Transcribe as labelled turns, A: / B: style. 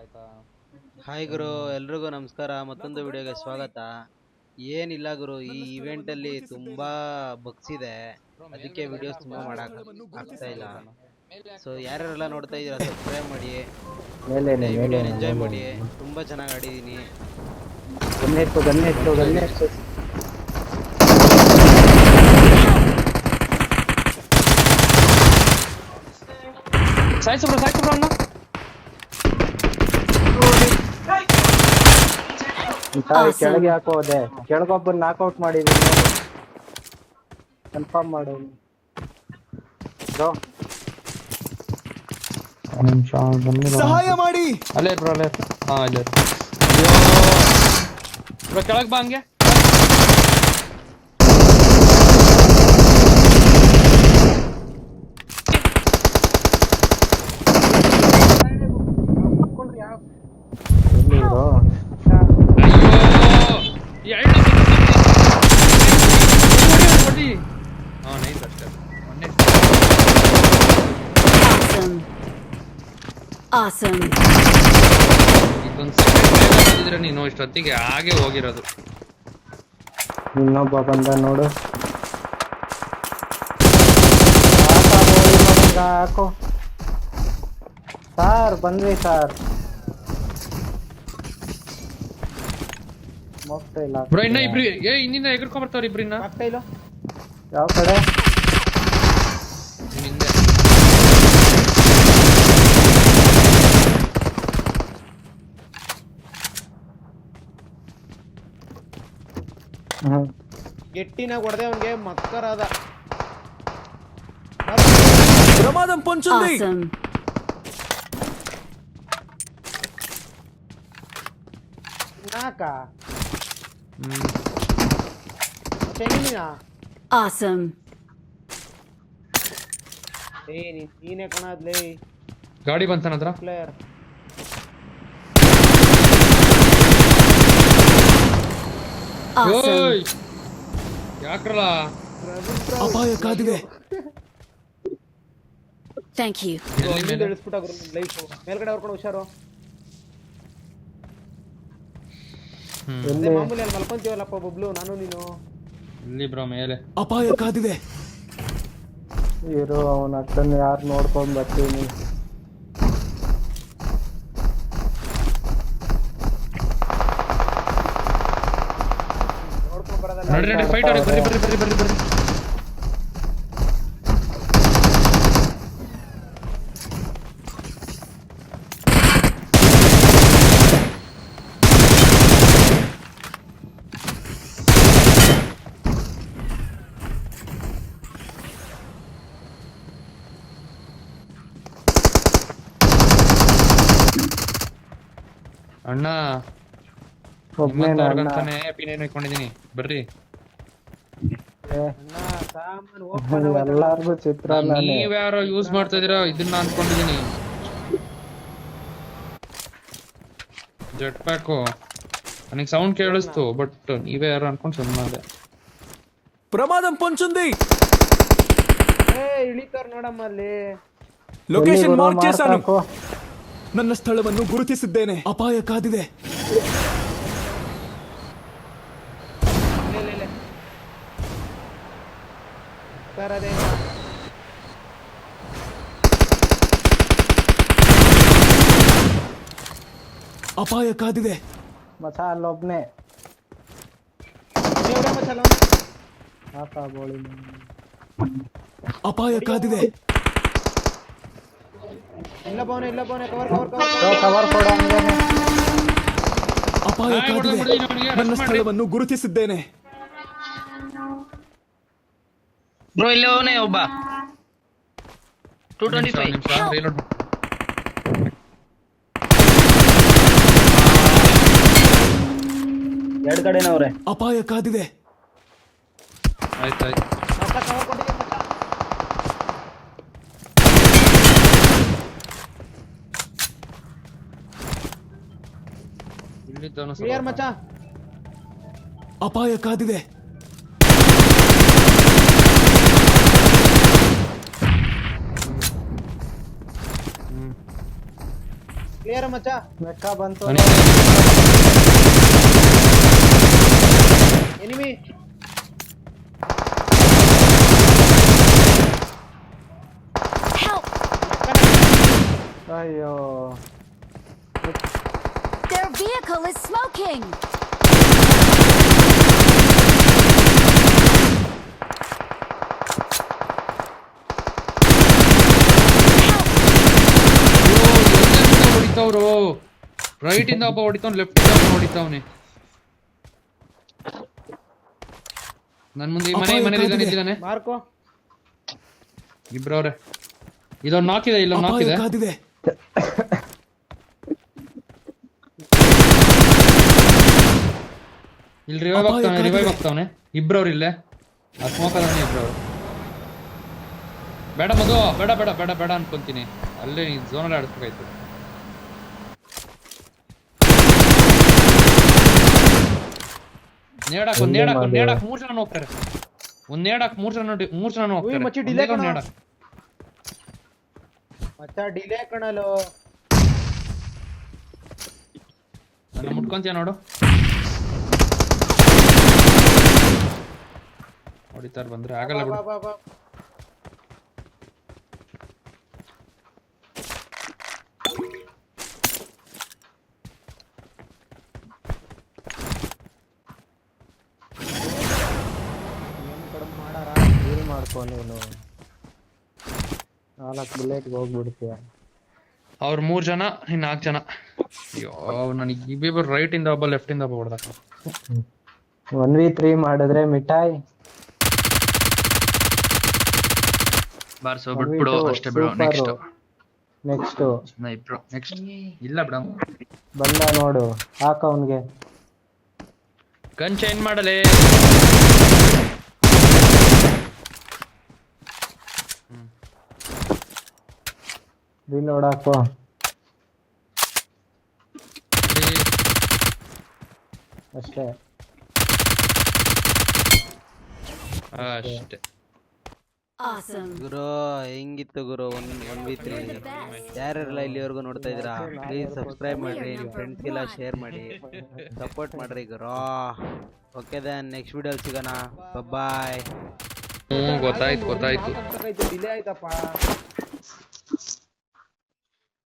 A: ಆಯ್ತಾ?
B: ಹಾಯ್ ಗುರು, ಎಲ್ರಿಗೂ ನಮಸ್ಕಾರ. ಮತ್ತೊಂದು ವಿಡಿಯೋಗೆ ಸ್ವಾಗತ. ಏನಿಲ್ಲ ಗುರು, ಈ ಇವೆಂಟ್ ಅಲ್ಲಿ ತುಂಬಾ ಬಗ್ಸ್ ಇದೆ,
A: ಬ್ರೋ
B: ಅದಕ್ಕೆ
A: ಮೇಲ್ಗಡೆ
B: ವಿಡಿಯೋಸ್
A: ಲೈಟ್
B: ತುಂಬಾ
A: ಹಾಕ್ಬಾ.
B: ಮಾಡಕ್ ಆಗ್ತಾ ಇಲ್ಲ.
A: ಮೇಲೆ
B: ಸೊ
A: ಹಾಕ್ಬಿಡು.
B: ಯಾರ್ಯಾರೆಲ್ಲ ನೋಡ್ತಾ ಇದೀರಾ ಸಬ್ಸ್ಕ್ರೈಬ್ ಮಾಡಿ,
C: ಮೇಲೇನೆ
B: ಮತ್ತೆ ವಿಡಿಯೋನ
C: ಮೇಲೇನೆ
B: ಎಂಜಾಯ್ ಮಾಡಿ.
C: ಮೇಲೇನೆ
B: ತುಂಬಾ ಚೆನ್ನಾಗಿ ಆಡಿದೀನಿ.
C: ಗನ್ನೆತ್ತು
A: ಸಾಯ್ಸು ಬ್ರೋ ಅಣ್ಣ.
C: ಕೆಳಗೆ ಹಾಕೋದೆ, ಕೆಳಗೊಬ್ಬ ನಾಕ್ಔಟ್ ಮಾಡಿದೀನಿ, ಕನ್ಫರ್ಮ್ ಮಾಡು ಬ್ರೋ. ನಿಮಿಷ
D: ಸಹಾಯ ಮಾಡಿ.
A: ಅಲ್ಲೇ ಬ್ರೋ ಅಲ್ಲೇ. ಹಾ ಅಲ್ಲೇ ಬ್ರೋ, ಕೆಳಗೆ ಬಾ ಹಂಗೆ.
C: ಎಲ್ಲಿ ಬ್ರೋ?
A: ಅಯ್ಯೋ ಎರಡು ಕೊಡಿ. ಹಾ ನೈಸ್ ಅಷ್ಟೇ.
E: Awesome.
A: ಇದೊಂದು ಸೆಕೆಂಡ್ ಬಂದಿದ್ರೆ ನೀನು ಇಷ್ಟೊತ್ತಿಗೆ ಹಾಗೆ ಹೋಗಿರೋದು.
C: ಇನ್ನೊಬ್ಬ ಬಂದ ನೋಡು. ಹಾಕೋ ಸಾರ್, ಬಂದ್ವಿ ಸಾರ್. ಹೋಗ್ತಾ ಇಲ್ಲ
A: ಬ್ರೋ ಇನ್ನ ಇಬ್ರು ಹಿಂದಿಂದ ಎಗರ್ಕೊಂಡ್ ಬರ್ತಾವ್ರ ಇಬ್ರು ಇನ್ನ.
C: ಯಾವ ಕಡೆ?
A: ಹಿಂದೆ
B: ಗೆಟ್ಟಿನಾಗ ಹೊಡೆದೆ ಅವನ್ಗೆ, ಮಕ್ಕರಾದ.
D: ప్రమాదం పొంచుంది.
E: Awesome.
B: ನಾಕ ಚೆನ್ನಿನಾ?
E: Awesome.
B: ನೀನೇ ಕಣಾದ್ಲೇ
A: ಗಾಡಿ ಬಂತಾನ ಹತ್ರ.
B: ಪ್ಲೇಯರ್.
E: Awesome.
A: ಓಯ್ ಯಾಕ್ರಲ್ಲ
D: ಅಪಾಯ ಕಾದಿದೆ.
E: Thank you.
A: ಎಲ್ಲಿ ಮೇಲೆ
B: ಇಳಿಸ್ಬಿಟ್ಟ ಲೈಫ್ ಮೇಲ್ಗಡೆ ಹೊರ್ಕೊಂಡು ಹುಷಾರು. ಅದೇ ಮಾಮೂಲಿ ಅಲ್ಲಿ ಮಲ್ಕೊಂತೀವಲ್ಲಪ್ಪ ಬಬ್ಲು, ನಾನು ನೀನು.
A: ಇಲ್ಲಿ ಬ್ರೋ ಮೇಲೆ
D: ಅಪಾಯ ಕಾದಿದೆ.
C: ಇರು, ಅವನ ಅಕ್ಕನ ಯಾರು ನೋಡ್ಕೊಂಡ್ ಬರ್ತೀನಿ.
B: ನೋಡ್ಕೊಂಡ್ ಬರೋದಲ್ಲ.
A: ನಡಿ ನಡಿ ಫೈಟ್ ಆಡಿ. ಬರ್ರಿ ಬರ್ರಿ ಬರ್ರಿ ಬರ್ರಿ ಬರ್ರಿ. ಅಣ್ಣ
C: ಒಬ್ನೇನ ಅಣ್ಣ?
A: ಅಂತಾನೆ ಪಿನೇನ್ ಇಟ್ಕೊಂಡಿದೀನಿ, ಬರ್ರಿ.
B: ಅಣ್ಣ, ಸಾಮಾನು
C: ಎಲ್ಲಾರ್ಗು ಚಿತ್ರಾನ್ನನೇ.
A: ನೀವ್ಯಾರೋ ಯೂಸ್ ಮಾಡ್ತಾ ಇದೀರಾ ಇದನ್ನ ಅನ್ಕೊಂಡಿದೀನಿ. ಜೆಟ್ ಪ್ಯಾಕು ನನಗೆ ಸೌಂಡ್ ಕೇಳಿಸ್ತು, ಬಟ್ ನೀವೇ ಯಾರು ಅನ್ಕೊಂಡು ಸುಮ್ಮನೆ ಅದೇ.
D: ప్రమాదం పొంచుంది.
B: ಇಳಿತಾರ ನೋಡಮ್ಮ ಅಲ್ಲಿ.
D: ಲೊಕೇಶನ್ ಮಾರ್ಕ್ చేశాను.
C: ಹಾಕೋ.
D: ನನ್ನ ಸ್ಥಳವನ್ನು ಗುರುತಿಸಿದ್ದೇನೆ. ಅಪಾಯ ಕಾದಿದೆ.
B: ಸರ್ ಅದೇ
D: ಅಪಾಯ ಕಾದಿದೆ.
C: ಮಚ ಅಲ್ಲೊಬ್ನೇ
B: ಮಚ್ಚಲ್ಲ.
C: ಹಾಕ ಬೋಳಿ.
D: ಅಪಾಯ ಕಾದಿದೆ.
B: ಇಲ್ಲ bone cover cover cover.
C: Cover ಕೊಡ.
D: ಅಪಾಯ ಕಾದಿದೆ. ನನ್ನ ಸ್ಥಳವನ್ನು ಗುರುತಿಸಿದ್ದೇನೆ.
F: ಬ್ರೋ ಇಲ್ಲೇ ಅವನೇ ಒಬ್ಬ 225
A: ರೀಲೋಡ್.
C: ಎರಡು ಕಡೆನವ್ರೆ.
D: ಅಪಾಯ ಕಾದಿದೆ.
A: ಆಯ್ತಾಯ್ತು.
B: ಕವರ್ ಕೊಟ್ಟಿಗೆ ಮಚ್ಚ.
A: ಇಲ್ಲಿದ್ದವನು
B: ಕ್ಲಿಯರ್ ಮಚ್ಚ.
D: ಅಪಾಯ ಕಾದಿದೆ.
B: ಕ್ಲಿಯರ್ ಮಚ್ಚ.
C: ಮೆಕ್ಕ ಬಂತು.
B: Enemy
E: Help!
C: ಅಯ್ಯೋ
E: Their vehicle is smoking!
A: ಹೊಡಿತಾವ್ರು. ರೈಟ್ ಇಂದ ಒಬ್ಬ ಹೊಡಿತಾವ್, ಲೆಫ್ಟ್ ಇಂದ ಒಬ್ಬ ಹೊಡಿತಾವ್ನೆ. ನನ್ ಮುಂದೆ ಈ ಮನೇಲಿ ಇದ್ದಾನೆ.
B: ಮಾರ್ಕೋ
A: ಇಬ್ರವ್ರೆ. ಇದೊಂದು ನಾಕಿದೆ, ಇಲ್ಲೊಂದು
D: ಅಪಾಯ
A: ನಾಕಿದೆ.
D: ಕಾದಿದೆ.
A: ಇಲ್ಲಿ ರಿವೈವ್ ಆಗ್ತಾವನೆ. ಇಬ್ರವ್ರು ಇಲ್ಲೇ ಆ ಸ್ಮೋಕ್ ಅದಾನೆ. ಇಬ್ರವ್ರು ಬೇಡ ಮಗು, ಬೇಡ ಬೇಡ ಬೇಡ ಬೇಡ ಅನ್ಕೊಂತೀನಿ. ಅಲ್ಲೇ ನೀನ್ ಝೋನಲ್ಲಿ ಆಡಿಸ್ಬೇಕಾಯ್ತು. ನೇಡಾಕ್ ಮೂರ್ ಜನ ಹೋಗ್ತಾರೆ. ಒಂದ್ ನೇಡಾಕ್ ಮೂರ್ ಜನ ಹೋಗ್ತಾರೆ.
B: ಮಚ್ಚಿ ಡಿಲೇ
A: ಒಂದೇ ಒಂದ್ ನೇಡಾಕ್.
B: ಮಚ್ಚ ಡಿಲೇ ಕಣಲು.
A: ನನ್ನ ಮುಟ್ಕೊಂತೀಯ ನೋಡು. ಹೊಡಿತಾರ ಬಂದ್ರೆ ಆಗಲ್ಲ ಬಿಡು.
B: ಬಾ ಬಾ
C: ಡೀಲ್ ಮಾಡ್ಕೊ ನೀನು. 4 ಬುಲೆಟ್ಗೆ ಹೋಗ್ಬಿಡ್ತೀಯ.
A: ಅವ್ರು 3 ಜನ, ಇನ್ 4 ಜನ. ಅಯ್ಯೋ ನನಗೆ ಇಬ್ಬಿಬ್ರು ರೈಟ್ ಇಂದ ಒಬ್ಬ ಲೆಫ್ಟ್ ಇಂದ ಒಬ್ಬ ಹೊಡೆದ.
C: 1v3 ಮಾಡಿದ್ರೆ ಮಿಠಾಯಿ
A: ಬಾರ್ಸೋ ಬಿಟ್ಬಿಡು ಅಷ್ಟೇ ಬಿಡು.
C: ನೆಕ್ಸ್ಟ್
A: ಇಲ್ಲ ಬಿಡ.
C: ಬಂದ ನೋಡು, ಹಾಕ ಅವನ್ಗೆ.
A: ಗನ್ ಚೇಂಜ್ ಮಾಡಲೇ.
C: ರೀಲೋಡ್ ಹಾಕೋ. ಅಷ್ಟೇ
A: ಅಷ್ಟೇ.
E: Awesome.
B: ಗುರು ಹೆಂಗಿತ್ತು ಗುರು 1v3. ಯಾರೆಲ್ಲ ಇಲ್ಲಿವರೆಗೂ ನೋಡ್ತಾ ಇದ್ದೀರಾ ಪ್ಲೀಸ್ ಸಬ್ಸ್ಕ್ರೈಬ್ ಮಾಡ್ರಿ, ನಿಮ್ಮ ಫ್ರೆಂಡ್ಸ್ಗೆಲ್ಲ ಶೇರ್ ಮಾಡಿ, ಸಪೋರ್ಟ್ ಮಾಡ್ರಿ ಗುರು. ಓಕೆ ದೆನ್ ನೆಕ್ಸ್ಟ್ ವಿಡಿಯೋಲಿ ಸಿಗೋಣ. ಬಾಯ್.
A: ಗೊತ್ತಾಯ್ತು.
B: ಡಿಲೇ ಆಯ್ತಪ್ಪ.